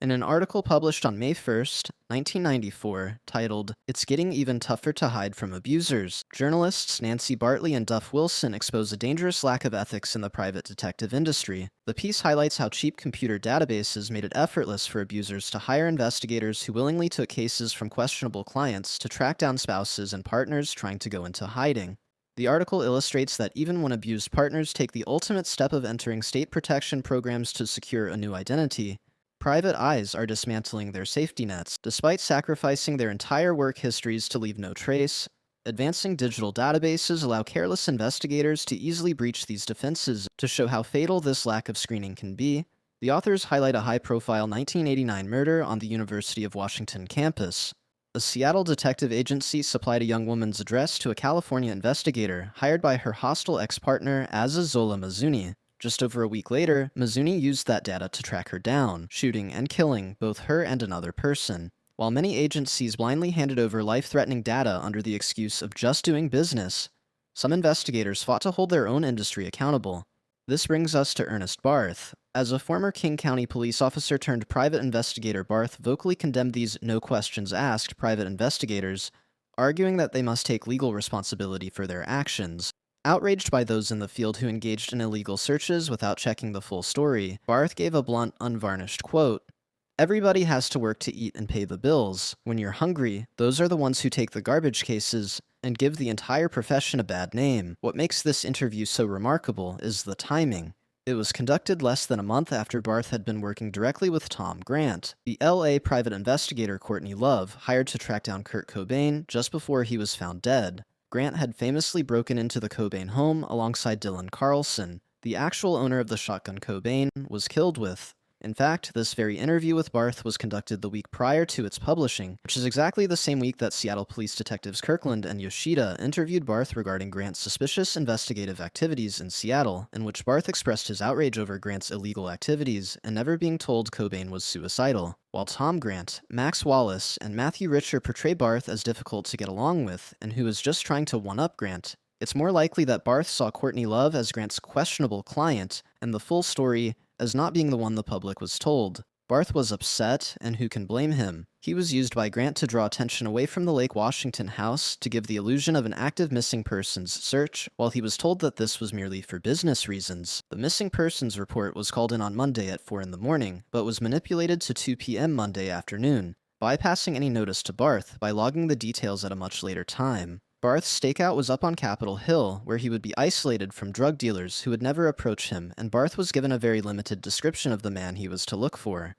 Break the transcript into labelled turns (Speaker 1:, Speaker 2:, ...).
Speaker 1: In an article published on May 1st, 1994, titled, "It's Getting Even Tougher to Hide from Abusers," journalists Nancy Bartley and Duff Wilson expose a dangerous lack of ethics in the private detective industry. The piece highlights how cheap computer databases made it effortless for abusers to hire investigators who willingly took cases from questionable clients to track down spouses and partners trying to go into hiding. The article illustrates that even when abused partners take the ultimate step of entering state protection programs to secure a new identity, private eyes are dismantling their safety nets, despite sacrificing their entire work histories to leave no trace. Advancing digital databases allow careless investigators to easily breach these defenses. To show how fatal this lack of screening can be, the authors highlight a high-profile 1989 murder on the University of Washington campus. A Seattle detective agency supplied a young woman's address to a California investigator hired by her hostile ex-partner Azazola Mizuni. Just over a week later, Mizuni used that data to track her down, shooting and killing both her and another person. While many agencies blindly handed over life-threatening data under the excuse of just doing business, some investigators fought to hold their own industry accountable. This brings us to Ernest Barth. As a former King County police officer turned private investigator, Barth vocally condemned these no-questions-asked private investigators, arguing that they must take legal responsibility for their actions. Outraged by those in the field who engaged in illegal searches without checking the full story, Barth gave a blunt, unvarnished quote, "Everybody has to work to eat and pay the bills. When you're hungry, those are the ones who take the garbage cases and give the entire profession a bad name. What makes this interview so remarkable is the timing. It was conducted less than a month after Barth had been working directly with Tom Grant, the LA private investigator Courtney Love hired to track down Kurt Cobain just before he was found dead. Grant had famously broken into the Cobain home alongside Dylan Carlson. The actual owner of the shotgun Cobain was killed with. In fact, this very interview with Barth was conducted the week prior to its publishing, which is exactly the same week that Seattle police detectives Kirkland and Yoshida interviewed Barth regarding Grant's suspicious investigative activities in Seattle, in which Barth expressed his outrage over Grant's illegal activities and never being told Cobain was suicidal. While Tom Grant, Max Wallace, and Matthew Richer portray Barth as difficult to get along with and who is just trying to one-up Grant, it's more likely that Barth saw Courtney Love as Grant's questionable client and the full story as not being the one the public was told. Barth was upset, and who can blame him? He was used by Grant to draw attention away from the Lake Washington house to give the illusion of an active missing persons search, while he was told that this was merely for business reasons. The missing persons report was called in on Monday at 4 in the morning, but was manipulated to 2 p.m. Monday afternoon, bypassing any notice to Barth by logging the details at a much later time. Barth's stakeout was up on Capitol Hill, where he would be isolated from drug dealers who would never approach him, and Barth was given a very limited description of the man he was to look for.